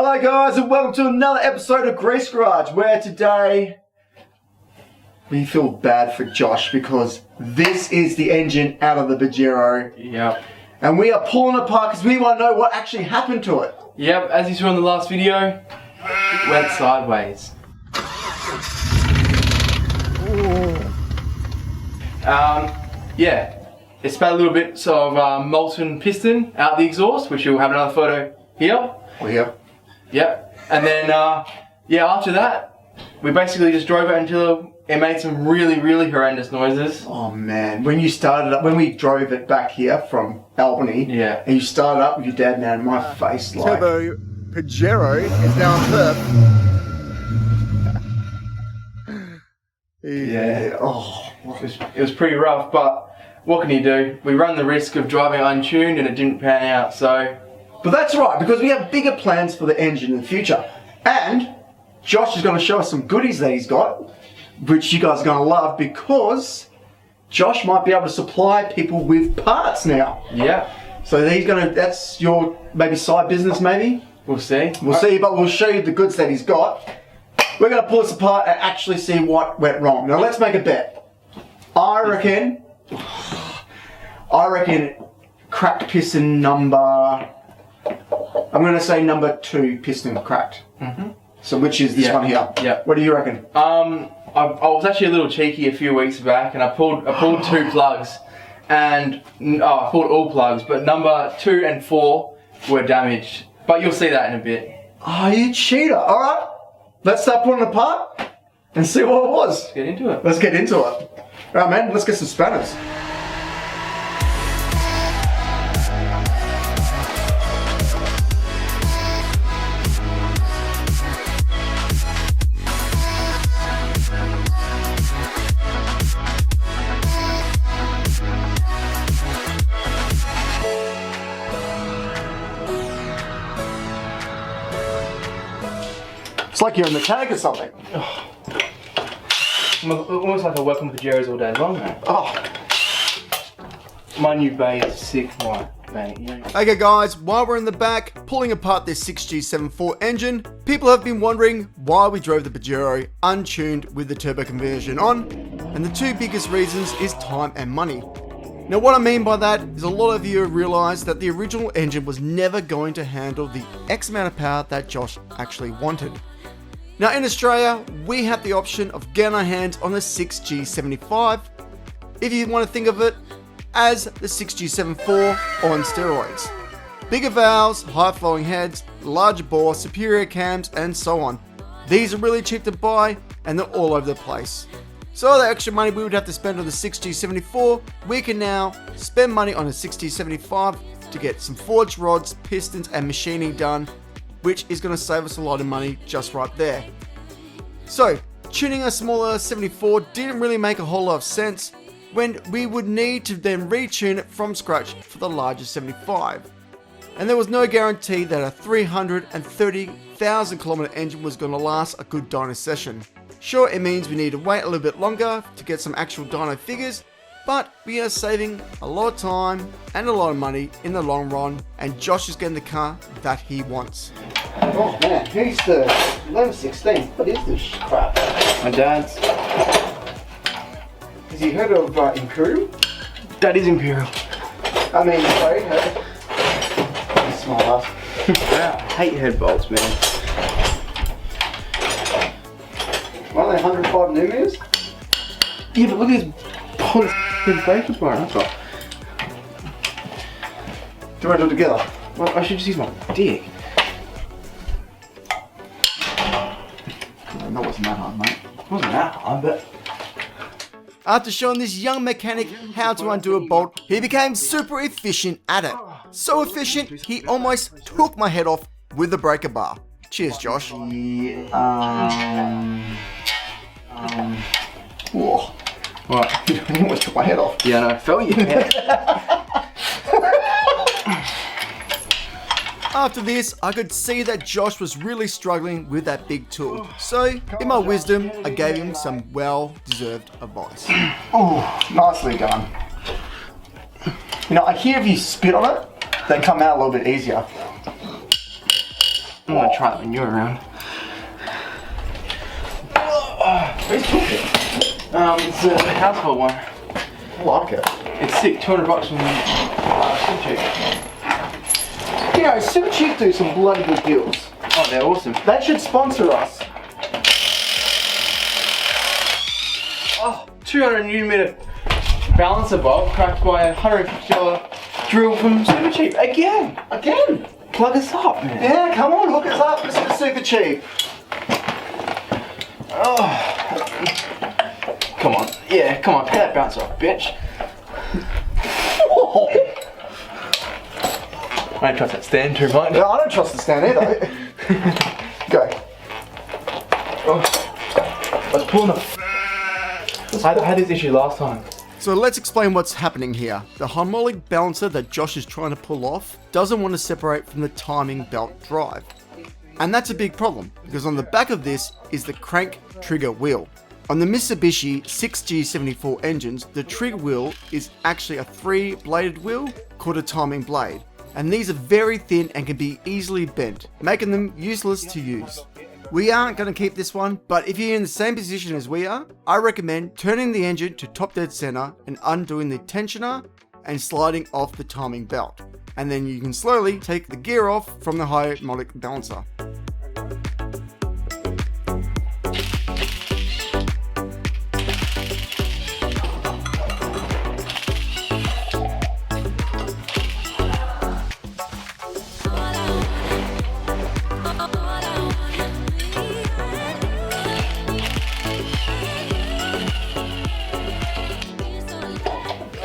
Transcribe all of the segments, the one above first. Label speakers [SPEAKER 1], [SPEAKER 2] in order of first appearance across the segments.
[SPEAKER 1] Hello guys and welcome to another episode of Grease Garage, where today we feel bad for Josh because this is the engine out of the Pajero.
[SPEAKER 2] Yep.
[SPEAKER 1] And we are pulling it apart because we want to know what actually happened to it.
[SPEAKER 2] Yep, as you saw in the last video, it went sideways. Yeah, it spat a little bit of molten piston out the exhaust, which you'll have another photo here.
[SPEAKER 1] Oh yeah.
[SPEAKER 2] Yep, and then yeah, after that, we basically just drove it until it made some really horrendous noises.
[SPEAKER 1] Oh man, when you started up, when we drove it back here from Albany,
[SPEAKER 2] yeah,
[SPEAKER 1] and you started up with your dad, man, my face like...
[SPEAKER 3] Turbo Pajero is now on Perth.
[SPEAKER 1] Yeah. Oh,
[SPEAKER 2] it was pretty rough, but what can you do? We run the risk of driving untuned and it didn't pan out, so...
[SPEAKER 1] But that's right, because we have bigger plans for the engine in the future. And Josh is going to show us some goodies that he's got, which you guys are going to love, because Josh might be able to supply people with parts now.
[SPEAKER 2] Yeah.
[SPEAKER 1] So he's going to, that's your maybe side business maybe?
[SPEAKER 2] We'll see.
[SPEAKER 1] We'll see, but we'll show you the goods that he's got. We're going to pull this apart and actually see what went wrong. Now let's make a bet. I reckon cracked piston number... I'm going to say number 2 piston cracked. Mm-hmm. So which is this one here?
[SPEAKER 2] Yeah.
[SPEAKER 1] What do you reckon?
[SPEAKER 2] I was actually a little cheeky a few weeks back, and I pulled 2 plugs, and I pulled all plugs, but number 2 and 4 were damaged. But you'll see that in a bit.
[SPEAKER 1] Oh, you cheater! All right, let's start pulling it apart and see what it was.
[SPEAKER 2] Let's get into it.
[SPEAKER 1] Let's get into it. All right, man. Let's get some spanners. It's like you're a mechanic or something.
[SPEAKER 2] Almost like I work on Pajeros all day long, man.
[SPEAKER 1] Oh.
[SPEAKER 2] My new bay is sick, man.
[SPEAKER 3] Okay guys, while we're in the back pulling apart this 6G74 engine, people have been wondering why we drove the Pajero untuned with the turbo conversion on, and the 2 biggest reasons is time and money. Now what I mean by that is a lot of you have realised that the original engine was never going to handle the X amount of power that Josh actually wanted. Now in Australia, we have the option of getting our hands on the 6G75, if you want to think of it as the 6G74 on steroids. Bigger valves, high flowing heads, larger bore, superior cams, and so on. These are really cheap to buy and they're all over the place. So all the extra money we would have to spend on the 6G74, we can now spend money on a 6G75 to get some forged rods, pistons, and machining done, which is going to save us a lot of money just right there. So, tuning a smaller 74 didn't really make a whole lot of sense when we would need to then retune it from scratch for the larger 75. And there was no guarantee that a 330,000 kilometer engine was going to last a good dyno session. Sure, it means we need to wait a little bit longer to get some actual dyno figures, but we are saving a lot of time and a lot of money in the long run, and Josh is getting the car that he wants.
[SPEAKER 1] Oh man, who's the 1116? What is this crap?
[SPEAKER 2] My dad's.
[SPEAKER 1] Has he heard of Imperial?
[SPEAKER 2] That is Imperial.
[SPEAKER 1] I mean, sorry, he's smart ass.
[SPEAKER 2] I hate head bolts, man.
[SPEAKER 1] What are they, 105 millimeters?
[SPEAKER 2] Yeah, but look at this polished breaker bar. That's all.
[SPEAKER 1] Do you want to do it together?
[SPEAKER 2] Well, I should just use my dick.
[SPEAKER 1] That wasn't that hard, mate.
[SPEAKER 2] It wasn't that hard, but...
[SPEAKER 3] After showing this young mechanic how to undo a bolt, he became super efficient at it. So efficient, he almost took my head off with the breaker bar. Cheers, Josh.
[SPEAKER 1] Whoa.
[SPEAKER 2] What?
[SPEAKER 1] You almost took my head off.
[SPEAKER 2] Yeah, no, I felt your head.
[SPEAKER 3] After this, I could see that Josh was really struggling with that big tool. So, in my wisdom, I gave him some well-deserved advice.
[SPEAKER 1] Oh, nicely done. You know, I hear if you spit on it, they come out a little bit easier.
[SPEAKER 2] I'm gonna try that when you're around. Where's Toolkit? It's a household one.
[SPEAKER 1] I like it.
[SPEAKER 2] It's sick, $200 from Supercheap.
[SPEAKER 1] You know, Supercheap do some bloody good deals.
[SPEAKER 2] Oh, they're awesome.
[SPEAKER 1] They should sponsor us.
[SPEAKER 2] Oh, 200 Newton meter balancer bolt cracked by a $150 drill from Supercheap. Again. Plug us up, man.
[SPEAKER 1] Yeah, come on, hook us up, Mr. Supercheap.
[SPEAKER 2] Oh. Come on. Yeah, come on. Pay that bouncer off, bitch. I don't trust that stand too much.
[SPEAKER 1] No, I don't trust the stand either. Go.
[SPEAKER 2] Oh. I was pulling a... I had this issue last time.
[SPEAKER 3] So let's explain what's happening here. The harmonic balancer that Josh is trying to pull off doesn't want to separate from the timing belt drive. And that's a big problem, because on the back of this is the crank trigger wheel. On the Mitsubishi 6G74 engines, the trigger wheel is actually a 3-bladed wheel called a timing blade. And these are very thin and can be easily bent, making them useless to use. We aren't going to keep this one, but if you're in the same position as we are, I recommend turning the engine to top dead center and undoing the tensioner and sliding off the timing belt. And then you can slowly take the gear off from the harmonic balancer.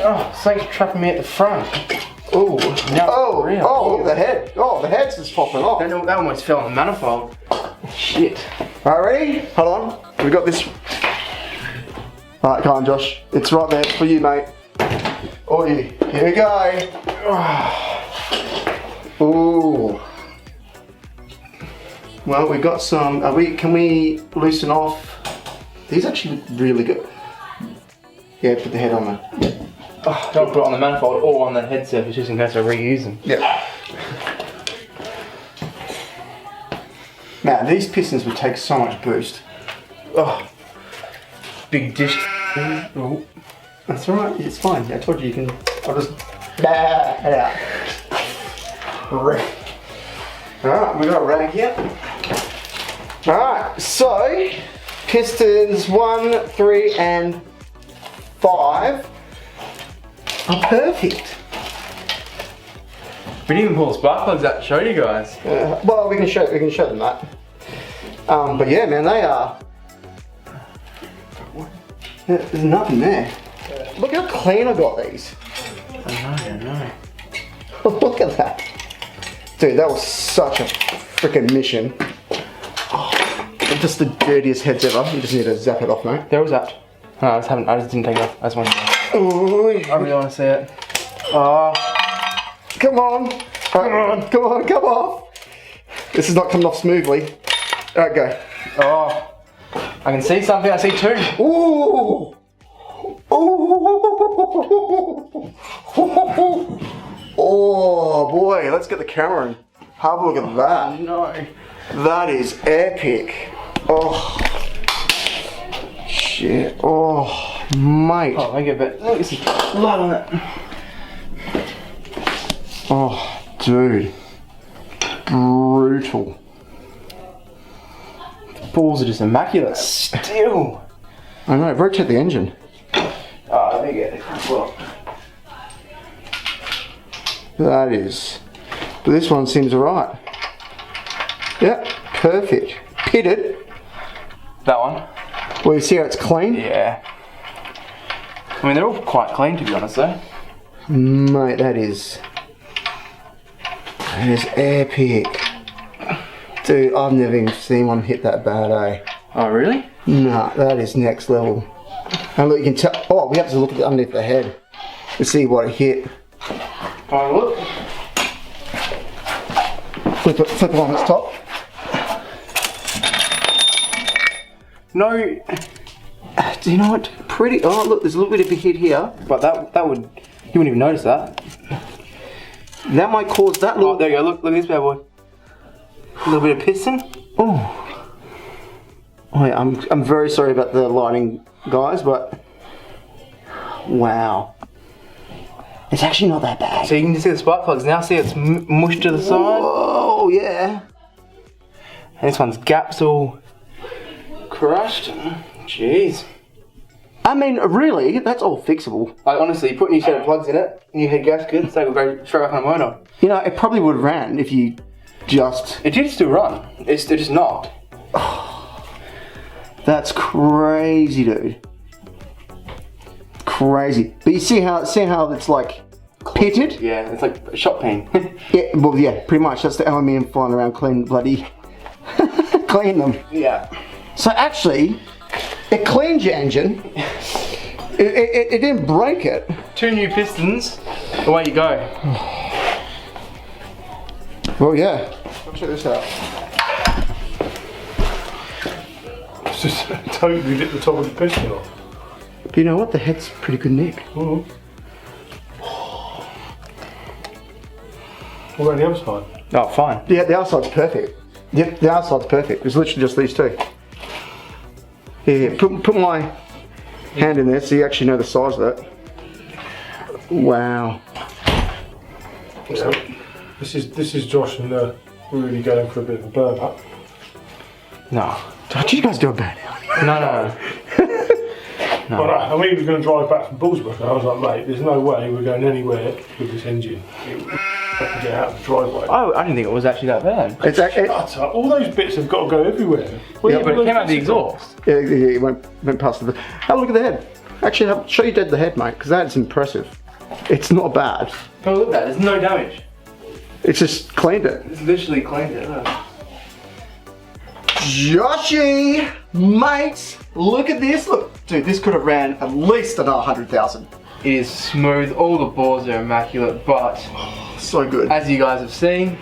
[SPEAKER 2] Oh, something's trapping me at the front. Ooh, now
[SPEAKER 1] Oh, the head. Oh, the head's just popping off.
[SPEAKER 2] that almost fell on the manifold. Shit.
[SPEAKER 1] Alright, ready? Hold on. We got this. Alright, come on, Josh. It's right there for you, mate. Oh, yeah. Here we go. Ooh. Well, we got some. Can we loosen off? These are actually really good. Yeah, put the head on there.
[SPEAKER 2] Oh, don't put it on the manifold or on the head surface just in case I reuse them.
[SPEAKER 1] Yeah. Man, these pistons would take so much boost.
[SPEAKER 2] Oh, big dish.
[SPEAKER 1] Oh, that's alright, it's fine. I told you you can. I'll just. It out. Alright, we got a rag here. Alright, so pistons 1, 3, and 5 are perfect.
[SPEAKER 2] We didn't even pull the spark plugs out to show you guys.
[SPEAKER 1] Well, we can show them that. But yeah, man, they are. There's nothing there. Look how clean I got these.
[SPEAKER 2] I know.
[SPEAKER 1] Look at that. Dude, that was such a freaking mission. Oh, just the dirtiest heads ever. You just need to zap it off, mate.
[SPEAKER 2] There was that. No, I just didn't take it off. I just wanted to.
[SPEAKER 1] Ooh.
[SPEAKER 2] I really want to see it.
[SPEAKER 1] Oh. Come on. Come off. This is not coming off smoothly. Alright, go.
[SPEAKER 2] Oh. I can see something. I see two.
[SPEAKER 1] Ooh. Ooh. Oh boy, let's get the camera and have a look at that.
[SPEAKER 2] No.
[SPEAKER 1] That is epic. Oh. Shit. Oh, mate.
[SPEAKER 2] Oh, let me get a bit. Look, some light on it.
[SPEAKER 1] Oh, dude. Brutal.
[SPEAKER 2] The balls are just immaculate. Still.
[SPEAKER 1] I know, rotate the engine.
[SPEAKER 2] Oh, let me get it. Well.
[SPEAKER 1] That is. But this one seems alright. Yep, perfect. Pitted.
[SPEAKER 2] That one?
[SPEAKER 1] Well, you see how it's clean?
[SPEAKER 2] Yeah. I mean, they're all quite clean to be honest though.
[SPEAKER 1] Mate, that is epic. Dude, I've never even seen one hit that bad, eh?
[SPEAKER 2] Oh, really?
[SPEAKER 1] Nah, that is next level. And look, you can tell. Oh, we have to look at the underneath the head to see what it hit.
[SPEAKER 2] Oh, look.
[SPEAKER 1] Flip it on its top.
[SPEAKER 2] No.
[SPEAKER 1] Do you know what? Pretty. Oh, look, there's a little bit of a hit here.
[SPEAKER 2] But that would. You wouldn't even notice that.
[SPEAKER 1] That might cause that
[SPEAKER 2] Oh,
[SPEAKER 1] little.
[SPEAKER 2] there you go. Look at this bad boy. A little bit of piston.
[SPEAKER 1] Oh, yeah, I'm very sorry about the lighting, guys, but wow. It's actually not that bad.
[SPEAKER 2] So you can just see the spark plugs now. See it's mushed to the side.
[SPEAKER 1] Oh, yeah.
[SPEAKER 2] And this one's gaps all crushed. Jeez.
[SPEAKER 1] I mean, really, that's all fixable.
[SPEAKER 2] Like honestly, you put new set of plugs in it, new head gaskets, they will go straight back on the motor.
[SPEAKER 1] You know, it probably would have ran if you just...
[SPEAKER 2] It did still run. It's just not.
[SPEAKER 1] That's crazy, dude. Crazy. But you see how it's like pitted?
[SPEAKER 2] Yeah, it's like a shot peen.
[SPEAKER 1] Yeah, well, yeah, pretty much. That's the aluminium flying around clean bloody... clean them.
[SPEAKER 2] Yeah.
[SPEAKER 1] So actually, it cleaned your engine. It didn't break it.
[SPEAKER 2] 2 new pistons, away you go.
[SPEAKER 1] Well, yeah. Check this out.
[SPEAKER 4] It's just totally lit the top of the piston off.
[SPEAKER 1] But you know what? The head's pretty good nick.
[SPEAKER 4] Mm. What about the other side?
[SPEAKER 2] Oh, fine.
[SPEAKER 1] Yeah, the outside's perfect. Yep, the outside's perfect. It's literally just these two. Yeah, put my hand in there so you actually know the size of it. Wow.
[SPEAKER 4] So, this is Josh and really going for a bit of a burn up.
[SPEAKER 2] No.
[SPEAKER 1] Did you guys do a bad?
[SPEAKER 2] No.
[SPEAKER 4] Well, I mean, we were going to drive back from Bullsbrook, and I was like, mate, there's no way we're going anywhere with this engine. Have to get out of the driveway.
[SPEAKER 2] Oh, I didn't think it was actually that bad.
[SPEAKER 1] It's actually,
[SPEAKER 4] Shut up. All those bits have got to go everywhere.
[SPEAKER 2] Yeah, but it came out of the exhaust.
[SPEAKER 1] yeah, it went past the... Have a look at the head. Actually, show you dead the head, mate, because that's impressive. It's not bad.
[SPEAKER 2] Oh, look at that. There's no damage.
[SPEAKER 1] It's just cleaned it.
[SPEAKER 2] It's literally cleaned it. Look.
[SPEAKER 1] Joshy, mate, look at this. Look, dude, this could have ran at least another 100,000.
[SPEAKER 2] It is smooth. All the bores are immaculate, but
[SPEAKER 1] So good.
[SPEAKER 2] as you guys have seen,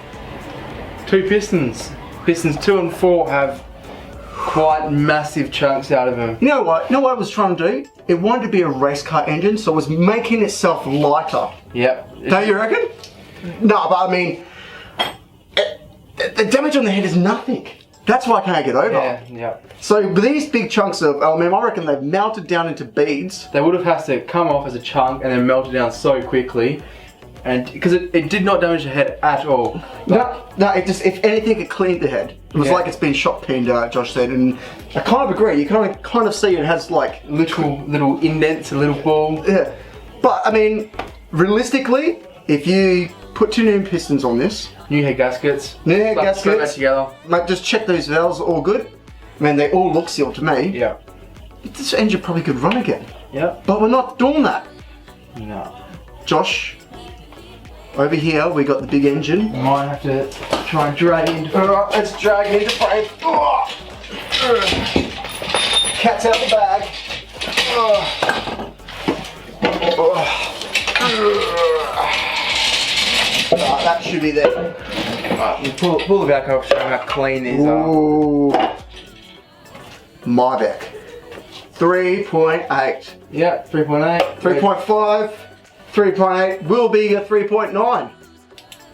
[SPEAKER 2] 2 pistons. Pistons 2 and 4 have quite massive chunks out of them.
[SPEAKER 1] You know what? I was trying to do? It wanted to be a race car engine, so it was making itself lighter.
[SPEAKER 2] Yep.
[SPEAKER 1] Don't you reckon? No, but I mean, the damage on the head is nothing. That's why I can't get over.
[SPEAKER 2] Yeah.
[SPEAKER 1] So with these big chunks of aluminium, I reckon they've melted down into beads.
[SPEAKER 2] They would have had to come off as a chunk and then melted down so quickly, and because it did not damage the head at all.
[SPEAKER 1] No, it just, if anything, it cleaned the head. It was like it's been shot peened, Josh said, and I kind of agree. You kind of see it has like
[SPEAKER 2] Little indents, a little ball.
[SPEAKER 1] yeah. But I mean, realistically, if you put 2 new pistons on this,
[SPEAKER 2] New head gaskets.
[SPEAKER 1] new head
[SPEAKER 2] Slap straight back
[SPEAKER 1] gaskets,
[SPEAKER 2] together.
[SPEAKER 1] mate, just check those valves are all good. I mean, they all look sealed to me.
[SPEAKER 2] Yeah.
[SPEAKER 1] This engine probably could run again.
[SPEAKER 2] Yep.
[SPEAKER 1] But we're not doing that.
[SPEAKER 2] No.
[SPEAKER 1] Josh, over here we got the big engine.
[SPEAKER 2] Might have to try and drag it into.
[SPEAKER 1] Alright, let's drag it into frame. Cat's out the bag. That should be there.
[SPEAKER 2] You pull the back off, show them how clean these are.
[SPEAKER 1] Ooh. Mybec. 3.8.
[SPEAKER 2] Yeah, 3.8.
[SPEAKER 1] 3.5. 3.8 will be a 3.9.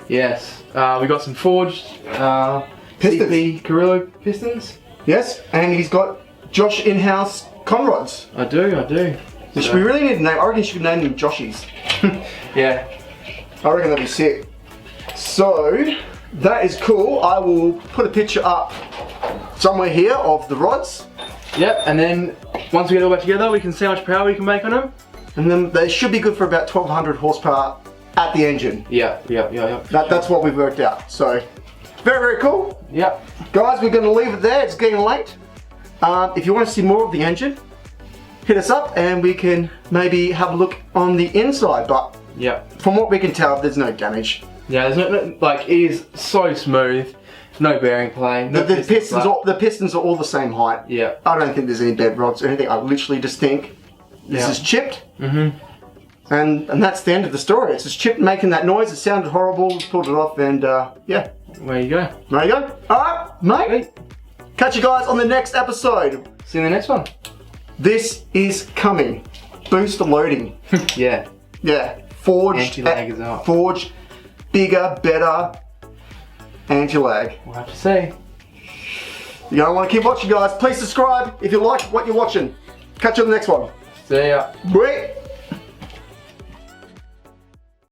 [SPEAKER 2] Yes. We got some forged
[SPEAKER 1] Pistons.
[SPEAKER 2] CP Carrillo pistons.
[SPEAKER 1] Yes, and he's got Josh in-house conrods.
[SPEAKER 2] I do.
[SPEAKER 1] Which we really need to name. I reckon you should name them Joshies.
[SPEAKER 2] Yeah.
[SPEAKER 1] I reckon that'd be sick. So, that is cool. I will put a picture up somewhere here of the rods.
[SPEAKER 2] Yep, and then once we get it all back together, we can see how much power we can make on them.
[SPEAKER 1] And then they should be good for about 1200 horsepower at the engine.
[SPEAKER 2] Yeah.
[SPEAKER 1] That's what we've worked out. So, very, very cool.
[SPEAKER 2] Yep.
[SPEAKER 1] Guys, we're going to leave it there. It's getting late. If you want to see more of the engine, hit us up and we can maybe have a look on the inside. But
[SPEAKER 2] Yep.
[SPEAKER 1] from what we can tell, there's no damage.
[SPEAKER 2] Yeah, there's no, like, it is so smooth. No bearing play. No
[SPEAKER 1] The pistons are all the same height.
[SPEAKER 2] Yeah.
[SPEAKER 1] I don't think there's any bed rods or anything. I literally just think this is chipped.
[SPEAKER 2] Mm-hmm.
[SPEAKER 1] And that's the end of the story. It's just chipped making that noise. It sounded horrible. Pulled it off and yeah.
[SPEAKER 2] There you go.
[SPEAKER 1] There you go. Alright, mate. Catch you guys on the next episode.
[SPEAKER 2] See you in the next one.
[SPEAKER 1] This is coming. Booster loading.
[SPEAKER 2] Yeah.
[SPEAKER 1] Yeah. Forged.
[SPEAKER 2] Anti-lag as well.
[SPEAKER 1] Forged. Bigger, better. anti-lag.
[SPEAKER 2] We'll have to see.
[SPEAKER 1] You're gonna want to keep watching, guys. Please subscribe if you like what you're watching. Catch you on the next one.
[SPEAKER 2] See ya.
[SPEAKER 1] Bye.